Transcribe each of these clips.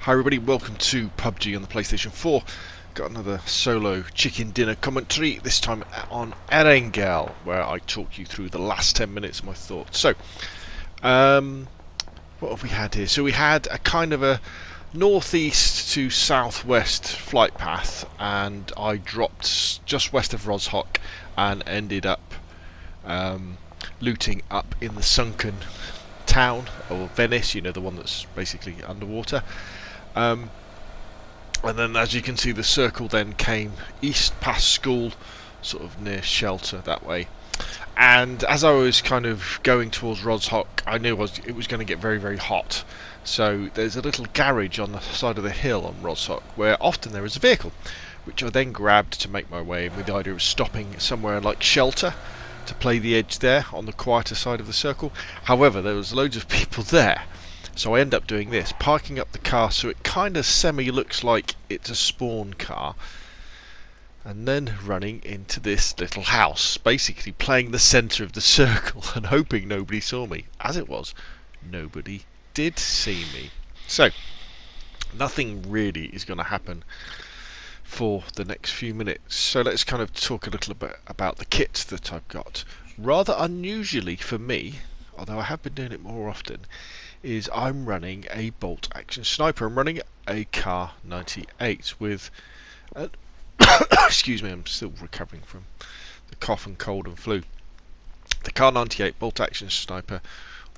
Hi everybody, welcome to PUBG on the PlayStation 4. Got another solo chicken dinner commentary, this time on Erangel, where I talk you through the last 10 minutes of my thoughts. So, what have we had here? So we had a kind of a northeast to southwest flight path, and I dropped just west of Roshock and ended up looting up in the sunken town, or Venice, you know, the one that's basically underwater. And then, as you can see, the circle then came east past school, sort of near shelter that way. And as I was kind of going towards Roshock, I knew it was going to get very, very hot. So there's a little garage on the side of the hill on Roshock where often there is a vehicle, which I then grabbed to make my way in with the idea of stopping somewhere like shelter to play the edge there on the quieter side of the circle. However, there was loads of people there. So I end up doing this, parking up the car so it kind of semi-looks like it's a spawn car, and then running into this little house, basically playing the centre of the circle and hoping nobody saw me. As it was, nobody did see me. So, nothing really is going to happen for the next few minutes. So let's kind of talk a little bit about the kit that I've got. Rather unusually for me, although I have been doing it more often, is I'm running a bolt action sniper. I'm running a Kar 98 with excuse me, I'm still recovering from the cough and cold and flu. The Kar 98 bolt action sniper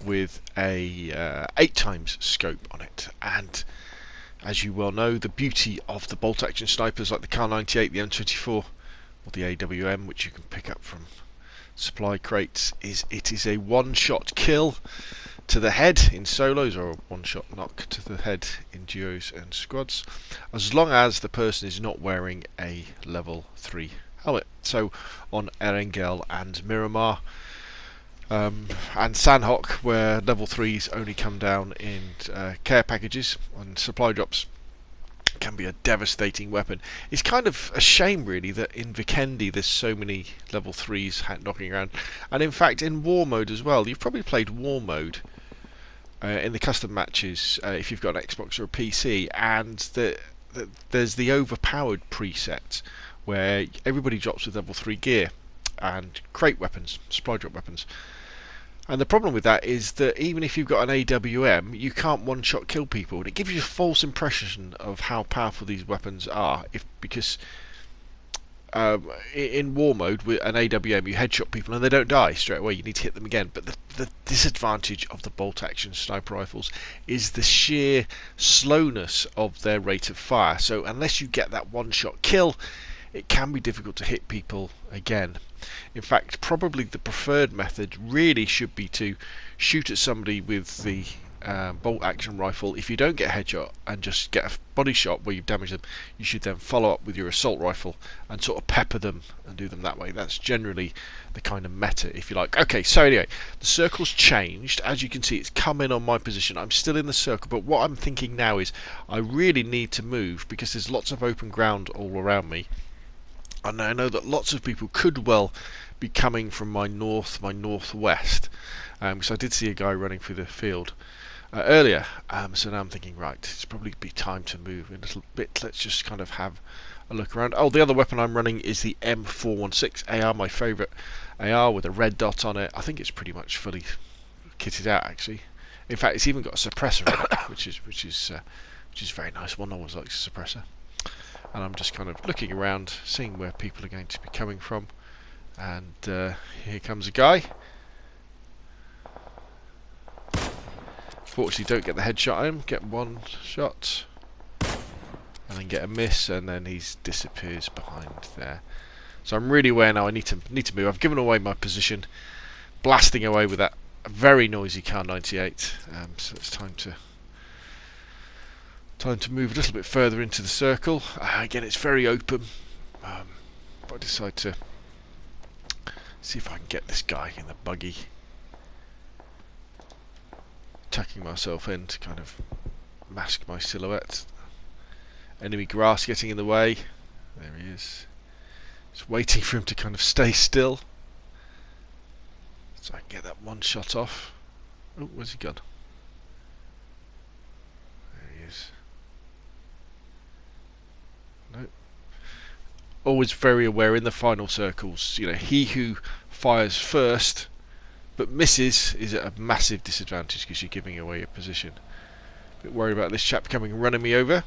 with a 8x scope on it. And as you well know, the beauty of the bolt action snipers like the Kar 98, the M24 or the AWM, which you can pick up from supply crates, is it is a one-shot kill to the head in solos, or a one-shot knock to the head in duos and squads, as long as the person is not wearing a level 3 helmet. So on Erangel and Miramar and Sanhok, where level 3s only come down in care packages and supply drops, can be a devastating weapon. It's kind of a shame really that in Vikendi there's so many level 3s knocking around, and in fact in war mode as well. You've probably played war mode in the custom matches if you've got an Xbox or a PC, and there's the overpowered preset where everybody drops with level 3 gear and crate weapons, supply drop weapons. And the problem with that is that even if you've got an AWM, you can't one-shot kill people, and it gives you a false impression of how powerful these weapons are. Because in war mode with an AWM, you headshot people and they don't die straight away. You need to hit them again. But the disadvantage of the bolt-action sniper rifles is the sheer slowness of their rate of fire. So unless you get that one-shot kill, it can be difficult to hit people again. In fact, probably the preferred method really should be to shoot at somebody with the bolt action rifle. If you don't get a headshot and just get a body shot where you've damaged them, you should then follow up with your assault rifle and sort of pepper them and do them that way. That's generally the kind of meta, if you like. Okay, so anyway, the circle's changed. As you can see, it's come in on my position. I'm still in the circle, but what I'm thinking now is I really need to move because there's lots of open ground all around me. And I know that lots of people could well be coming from my northwest, because I did see a guy running through the field earlier. So now I'm thinking, right, it's probably be time to move a little bit. Let's just kind of have a look around. Oh, the other weapon I'm running is the M416 AR, my favourite AR with a red dot on it. I think it's pretty much fully kitted out, actually. In fact, it's even got a suppressor on it, which is very nice. One always likes a suppressor. And I'm just kind of looking around, seeing where people are going to be coming from. And here comes a guy. Fortunately, don't get the headshot on him. Get one shot, and then get a miss, and then he disappears behind there. So I'm really aware now. I need to move. I've given away my position, blasting away with that very noisy Kar 98. So it's time to move a little bit further into the circle. Again, it's very open, but I decide to see if I can get this guy in the buggy, tucking myself in to kind of mask my silhouette. Enemy grass getting in the way. There he is. Just waiting for him to kind of stay still so I can get that one shot off. Oh, where's he gone? There he is. No. Always very aware in the final circles. You know, he who fires first but misses is at a massive disadvantage because you're giving away your position. A bit worried about this chap coming and running me over.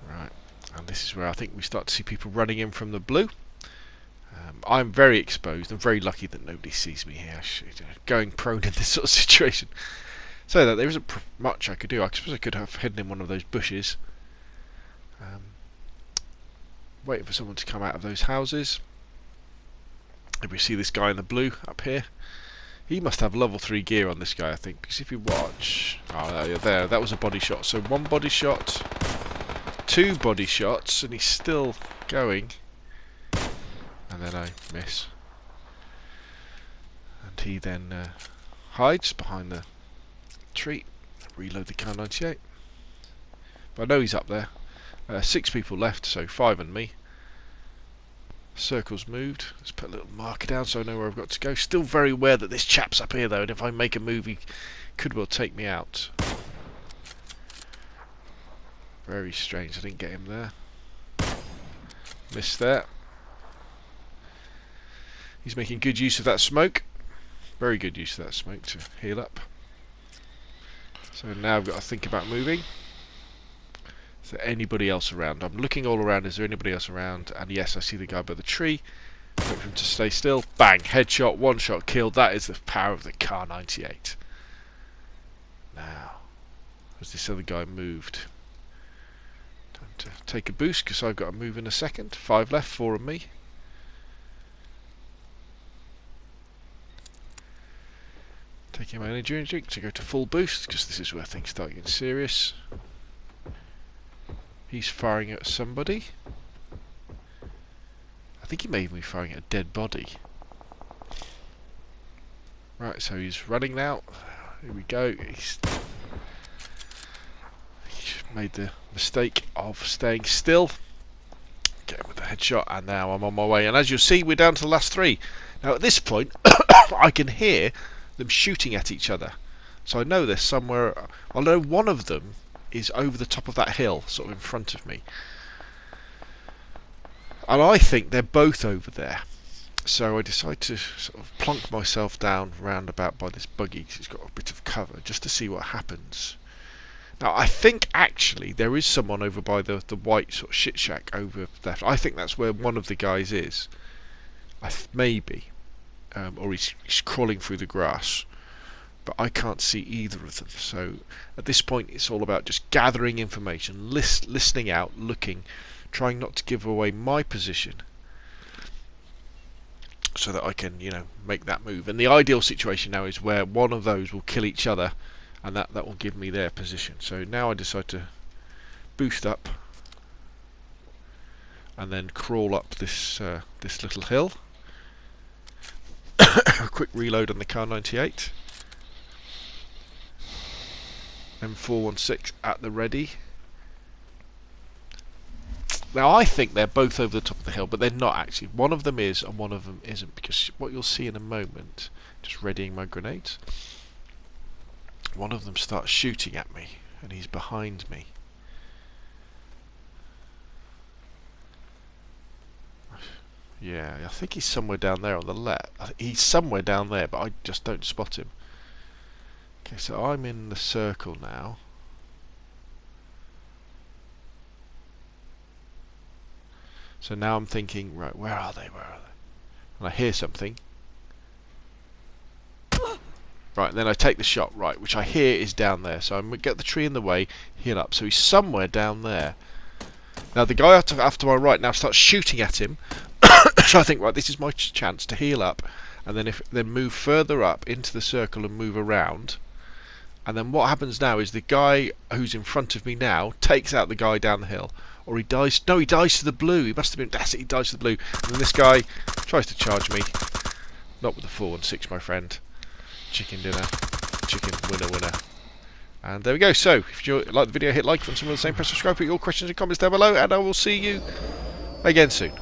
Right, and this is where I think we start to see people running in from the blue. I'm very exposed. I'm very lucky that nobody sees me here. Going prone in this sort of situation. So that there isn't much I could do. I suppose I could have hidden in one of those bushes. Waiting for someone to come out of those houses. If we see this guy in the blue up here, he must have level 3 gear on this guy, I think, because if you watch, oh there, that was a body shot. So 1 body shot, 2 body shots, and he's still going. And then I miss, and he then hides behind the tree. Reload the Kar 98, but I know he's up there. 6 people left, so 5 and me. Circle's moved. Let's put a little marker down so I know where I've got to go. Still very aware that this chap's up here though, and if I make a move he could well take me out. Very strange, I didn't get him there. Missed there. He's making good use of that smoke. Very good use of that smoke to heal up. So now I've got to think about moving. Is there anybody else around? I'm looking all around. Is there anybody else around? And yes, I see the guy by the tree. Wait for him to stay still. Bang! Headshot, 1 shot killed. That is the power of the Kar 98. Now, has this other guy moved? Time to take a boost because I've got to move in a second. 5 left, 4 of me. Taking my energy drink to go to full boost because this is where things start getting serious. He's firing at somebody. I think he may even be firing at a dead body. Right, so he's running now. Here we go. He's made the mistake of staying still. Get him with the headshot, and now I'm on my way. And as you'll see, we're down to the last 3. Now at this point, I can hear them shooting at each other. So I know there's somewhere. I know one of them is over the top of that hill, sort of in front of me. And I think they're both over there. So I decide to sort of plonk myself down roundabout by this buggy, because it's got a bit of cover, just to see what happens. Now I think actually there is someone over by the white sort of shit shack over there. I think that's where one of the guys is. Maybe. Or he's crawling through the grass. But I can't see either of them. So at this point it's all about just gathering information, listening out, looking, trying not to give away my position, so that I can, you know, make that move. And the ideal situation now is where one of those will kill each other, and that will give me their position. So now I decide to boost up and then crawl up this this little hill. A quick reload on the Kar 98. M416 at the ready. Now I think they're both over the top of the hill, but they're not actually. One of them is and one of them isn't, because what you'll see in a moment, just readying my grenades, one of them starts shooting at me and he's behind me. Yeah, I think he's somewhere down there on the left. He's somewhere down there, but I just don't spot him. Okay, so I'm in the circle now. So now I'm thinking, right, where are they? Where are they? And I hear something. Right, and then I take the shot, right, which I hear is down there. So I'm going to get the tree in the way, heal up. So he's somewhere down there. Now the guy after my right now starts shooting at him. So I think, right, this is my chance to heal up, and then move further up into the circle and move around. And then what happens now is the guy who's in front of me now takes out the guy down the hill. Or he dies. No, he dies to the blue. He must have been. That's it, he dies to the blue. And then this guy tries to charge me. Not with the 416, my friend. Chicken dinner. Chicken winner. And there we go. So, if you like the video, hit like. If you want some of the same, press subscribe. Put your questions and comments down below. And I will see you again soon.